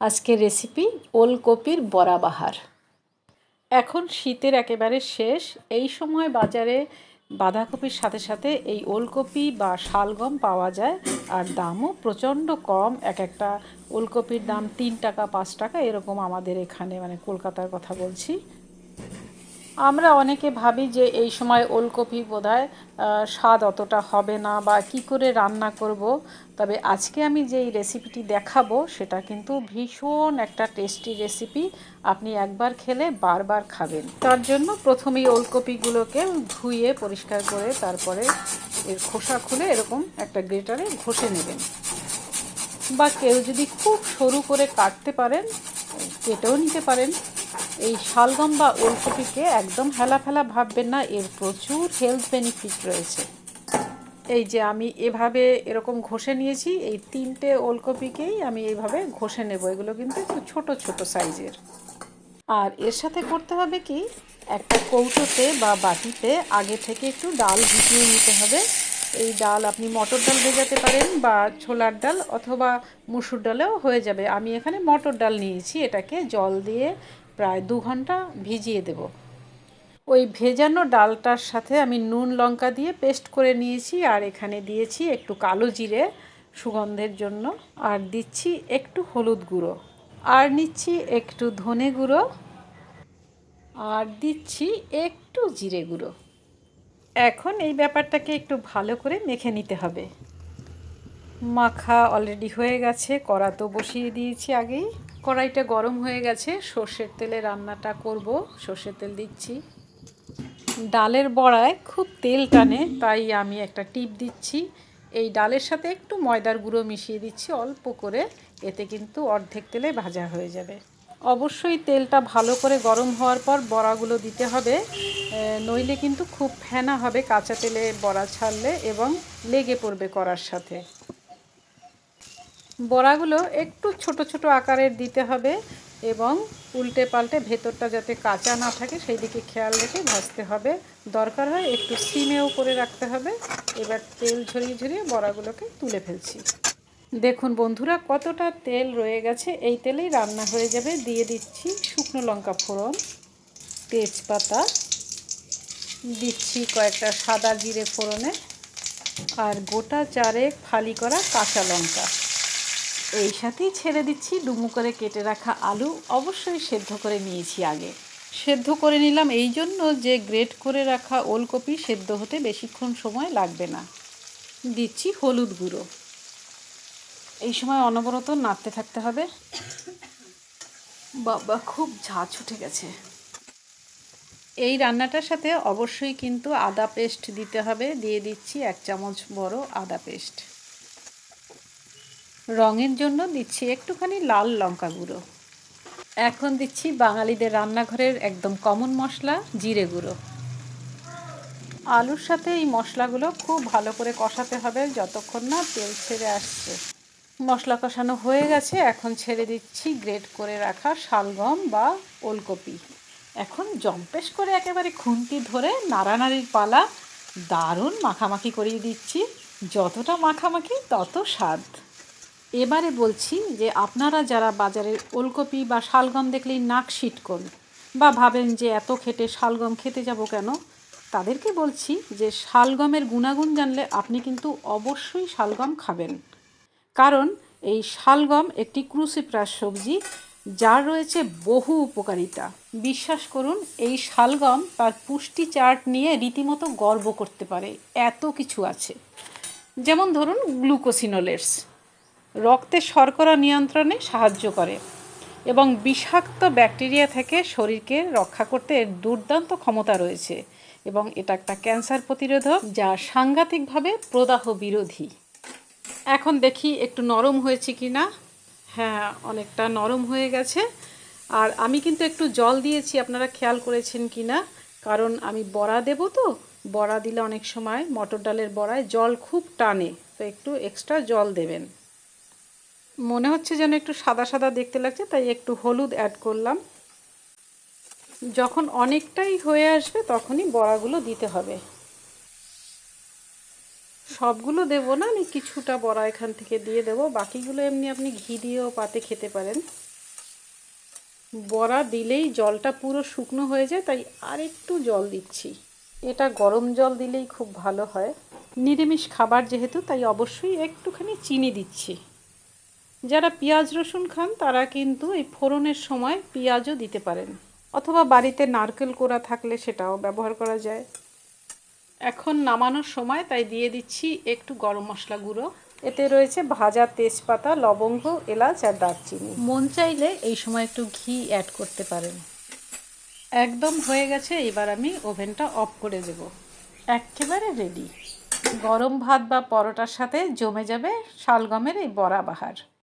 আজকের রেসিপি ওলকপির বড়াবাহার। এখন শীতের একেবারে শেষ, এই সময় বাজারে বাঁধাকপির সাথে সাথে এই ওলকপি বা শালগম পাওয়া যায়, আর দামও প্রচণ্ড কম। এক একটা ওলকপির দাম 3 টাকা 5 টাকা এরকম আমাদের এখানে, মানে কলকাতার কথা বলছি। আমরা অনেকে ভাবি যে এই সময় ওলকপি বোধহয় স্বাদ অতটা হবে না বা কি করে রান্না করব। তবে আজকে আমি যেই রেসিপিটি দেখাবো সেটা কিন্তু ভীষণ একটা টেস্টি রেসিপি। আপনি একবার খেলে বারবার খাবেন। তার জন্য প্রথমেই ওলকপিগুলোকে ধুয়ে পরিষ্কার করে তারপরে এর খোসা খুলে এরকম একটা গ্রেটারে ঘষে নেবেন, বা কেউ যদি খুব সরু করে কাটতে পারেন কেটেও নিতে পারেন। এই শালগম বা ওলকপিকে একদম হেলা ফেলা ভাববেন না, এর প্রচুর হেলথ বেনিফিট রয়েছে। এই যে আমি এভাবে এরকম ঘষে নিয়েছি, এই 3টে ওলকপিকেই আমি এইভাবে ঘষে নেব। এগুলো কিন্তু একটু ছোট ছোট সাইজের। আর এর সাথে করতে হবে কি, একটা কৌটোতে বা বাটিতে আগে থেকে একটু ডাল ভিজিয়ে নিতে হবে। এই ডাল আপনি মটর ডাল ভেজাতে পারেন বা ছোলার ডাল অথবা মুসুর ডালেও হয়ে যাবে। আমি এখানে মটর ডাল নিয়েছি, এটাকে জল দিয়ে প্রায় 2 ঘন্টা ভিজিয়ে দেব। ওই ভেজানো ডালটার সাথে আমি নুন লঙ্কা দিয়ে পেস্ট করে নিয়েছি, আর এখানে দিয়েছি একটু কালো জিরে সুগন্ধের জন্য, আর দিচ্ছি একটু হলুদ গুঁড়ো, আর নিচ্ছি একটু ধনে গুঁড়ো, আর দিচ্ছি একটু জিরে গুঁড়ো। এখন এই ব্যাপারটাকে একটু ভালো করে মেখে নিতে হবে। মাখা অলরেডি হয়ে গেছে, কড়া তো বসিয়ে দিয়েছি আগেই। কড়াইটা গরম হয়ে গেছে, সর্ষের তেলে রান্নাটা করব। সর্ষের তেল দিচ্ছি। ডালের বড়ায় খুব তেল টানে, তাই আমি একটা টিপ দিচ্ছি। এই ডালের সাথে একটু ময়দার গুঁড়ো মিশিয়ে দিচ্ছি অল্প করে, এতে কিন্তু অর্ধেক তেলে ভাজা হয়ে যাবে। অবশ্যই তেলটা ভালো করে গরম হওয়ার পর বড়াগুলো দিতে হবে, নইলে কিন্তু খুব ফেনা হবে কাঁচা তেলে বড়া ছাড়লে এবং লেগে পড়বে কড়ার সাথে। বড়াগুলো একটু ছোট ছোট আকারের দিতে হবে এবং উল্টে পাল্টে ভেতরটা যাতে কাঁচা না থাকে সেই দিকে খেয়াল রেখে ভাজতে হবে। দরকার হয় একটু সিমেও করে রাখতে হবে। এবার তেল ঝরিয়ে ঝরিয়ে বড়াগুলোকে তুলে ফেলছি। দেখুন বন্ধুরা, কতটা তেল রয়ে গেছে, এই তেলেই রান্না হয়ে যাবে। দিয়ে দিচ্ছি শুকনো লঙ্কা ফোড়ন, তেজপাতা, দিচ্ছি কয়েকটা সাদা জিরে ফোড়নে, আর গোটা 4 ফালি করা কাঁচা লঙ্কা। এই সাথেই ছেড়ে দিচ্ছি ডুমু করে কেটে রাখা আলু, অবশ্যই সেদ্ধ করে নিয়েছি আগে। সেদ্ধ করে নিলাম এই জন্য যে গ্রেট করে রাখা ওলকপি সেদ্ধ হতে বেশিক্ষণ সময় লাগবে না। দিচ্ছি হলুদ গুঁড়ো। এই সময় অনবরত নাড়তে থাকতে হবে। বাবা, খুব ঝাঁঝ উঠে গেছে। এই রান্নাটার সাথে অবশ্যই কিন্তু আদা পেস্ট দিতে হবে। দিয়ে দিচ্ছি 1 চামচ বড় আদা পেস্ট। রঙের জন্য দিচ্ছি একটুখানি লাল লঙ্কা গুঁড়ো। এখন দিচ্ছি বাঙালিদের রান্নাঘরের একদম কমন মশলা, জিরে গুঁড়ো। আলুর সাথে এই মশলাগুলো খুব ভালো করে কষাতে হবে যতক্ষণ না তেল ছেড়ে আসছে। মশলা কষানো হয়ে গেছে, এখন ছেড়ে দিচ্ছি গ্রেট করে রাখা শালগম বা ওলকপি। এখন জম্পেশ করে একেবারে খুন্তি ধরে নাড়ানাড়ির পালা। দারুণ মাখামাখি করিয়ে দিচ্ছি, যতটা মাখামাখি তত স্বাদ। এবারে বলছি যে আপনারা যারা বাজারের ওলকপি বা শালগম দেখলেই নাক সিটকোন বা ভাবেন যে এত খেটে শালগম খেতে যাব কেন, তাদেরকে বলছি যে শালগমের গুণাগুণ জানলে আপনি কিন্তু অবশ্যই শালগম খাবেন। কারণ এই শালগম একটি ক্রুসিফেরাস সবজি, যার রয়েছে বহু উপকারিতা। বিশ্বাস করুন, এই শালগম তার পুষ্টি চার্ট নিয়ে রীতিমতো গর্ব করতে পারে, এত কিছু আছে। যেমন ধরুন গ্লুকোসিনোলেটস, রক্তে শর্করা নিয়ন্ত্রণে সাহায্য করে এবং বিষাক্ত ব্যাকটেরিয়া থেকে শরীরকে রক্ষা করতে এর দুর্দান্ত ক্ষমতা রয়েছে, এবং এটা একটা ক্যান্সার প্রতিরোধক যা সাংঘাতিকভাবে প্রদাহ বিরোধী। এখন দেখি একটু নরম হয়েছে কি না। হ্যাঁ, অনেকটা নরম হয়ে গেছে। আর আমি কিন্তু একটু জল দিয়েছি, আপনারা খেয়াল করেছেন কি না, কারণ আমি বড়া দেব তো। বড়া দিলে অনেক সময় মটর ডালের বড়ায় জল খুব টানে, তো একটু এক্সট্রা জল দেবেন। মনে হচ্ছে যেন একটু সাদা সাদা দেখতে লাগছে, তাই একটু হলুদ অ্যাড করলাম। যখন অনেকটাই হয়ে আসবে তখনই বড়াগুলো দিতে হবে। সবগুলো দেবো না, আমি কিছুটা বড়া এখান থেকে দিয়ে দেবো, বাকিগুলো এমনি আপনি ঘি দিয়েও পাতে খেতে পারেন। বড়া দিলেই জলটা পুরো শুকনো হয়ে যায়, তাই আরেকটু জল দিচ্ছি। এটা গরম জল দিলেই খুব ভালো হয়। নিরামিষ খাবার যেহেতু, তাই অবশ্যই একটুখানি চিনি দিচ্ছি। যারা পেঁয়াজ রসুন খান তারা কিন্তু এই ফোড়নের সময় পেঁয়াজও দিতে পারেন, অথবা বাড়িতে নারকেল কোড়া থাকলে সেটাও ব্যবহার করা যায়। এখন নামানোর সময়, তাই দিয়ে দিচ্ছি একটু গরম মশলা গুঁড়ো। এতে রয়েছে ভাজা তেজপাতা, লবঙ্গ, এলাচ আর দারচিনি। মন চাইলে এই সময় একটু ঘি অ্যাড করতে পারেন। একদম হয়ে গেছে, এবার আমি ওভেনটা অফ করে দেব। একেবারে রেডি। গরম ভাত বা পরোটার সাথে জমে যাবে শালগমের এই বড়া বাহার।